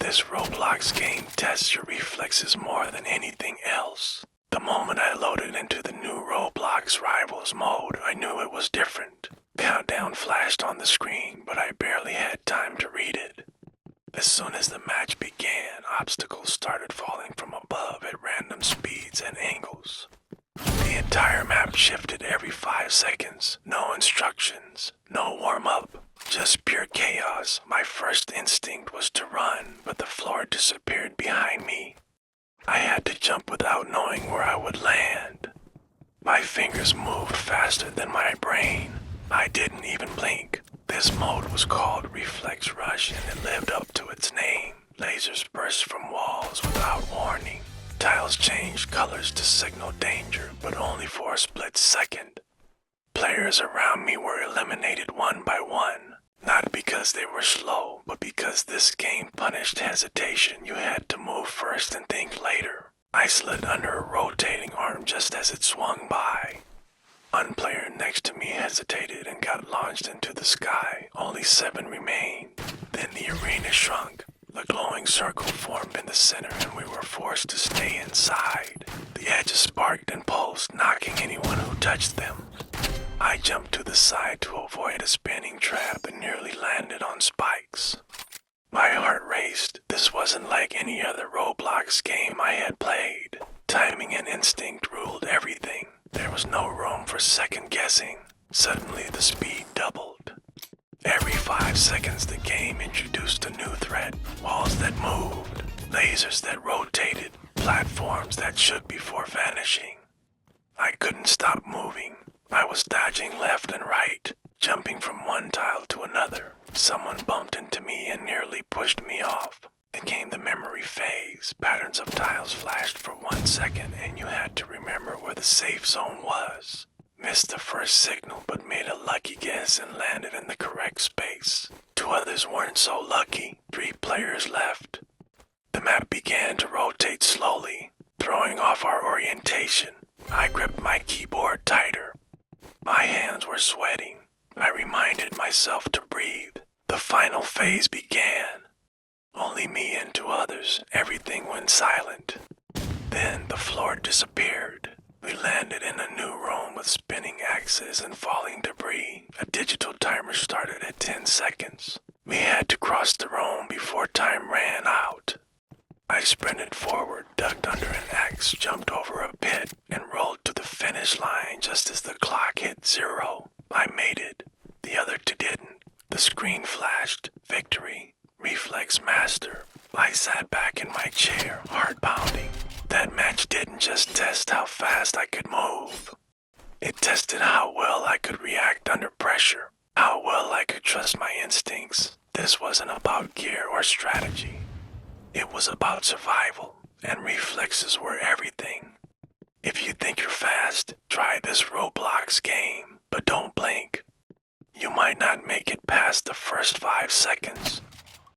This Roblox game tests your reflexes more than anything else. The moment I loaded into the new Roblox Rivals mode, I knew it was different. Countdown flashed on the screen, but I barely had time to read it. As soon as the match began, obstacles started falling from above at random speeds and angles. The entire map shifted every 5 seconds. No instructions, no warm-up, just pure chaos. My first instinct was to run, but the floor disappeared behind me. I had to jump without knowing where I would land. My fingers moved faster than my brain. I didn't even blink. This mode was called Reflex Rush, and it lived up to its name. Lasers burst from walls without warning. Tiles changed colors to signal danger, but only for a split second. Players around me were eliminated one by one, not because they were slow, but because this game punished hesitation. You had to move first and think later. I slid under a rotating arm just as it swung by. One player next to me hesitated and got launched into the sky. Only 7 remained. Then the arena shrunk. The glowing circle formed in the center, and we were forced to stay inside. The edges sparked and pulsed, knocking anyone who touched them. I jumped to the side to avoid a spinning trap and nearly landed on spikes. My heart raced. This wasn't like any other Roblox game I had played. Timing and instinct ruled everything. There was no room for second guessing. Suddenly the speed doubled. Every 5 seconds the game introduced a new threat. Walls that moved, lasers that rotated, platforms that shook before vanishing. I couldn't stop moving. I was dodging left and right, jumping from one tile to another. Someone bumped into me and nearly pushed me off. Then came the memory phase. Patterns of tiles flashed for 1 second, and you had to remember where the safe zone was. Missed the first signal, but made a lucky guess and landed in the correct space. 2 others weren't so lucky. 3 players left. The map began to rotate slowly, throwing off our orientation. I gripped my keyboard tighter. My hands were sweating. I reminded myself to breathe. The final phase began. Only me and 2 others. Everything went silent. Then the floor disappeared. We landed in a new room with spinning axes and falling debris. A digital timer started at 10 seconds. We had to cross the room before time ran out. I sprinted forward, ducked under an axe, jumped over a pit, and rolled to the finish line just as the clock hit 0. I made it. The other 2 didn't. The screen flashed. Victory. Reflex Master. I sat back in my chair, heart pounding. That match didn't just test how fast I could move. It tested how well I could react under pressure, how well I could trust my instincts. This wasn't about gear or strategy. It was about survival, and reflexes were everything. If you think you're fast, try this Roblox game, but don't blink. You might not make it past the first 5 seconds.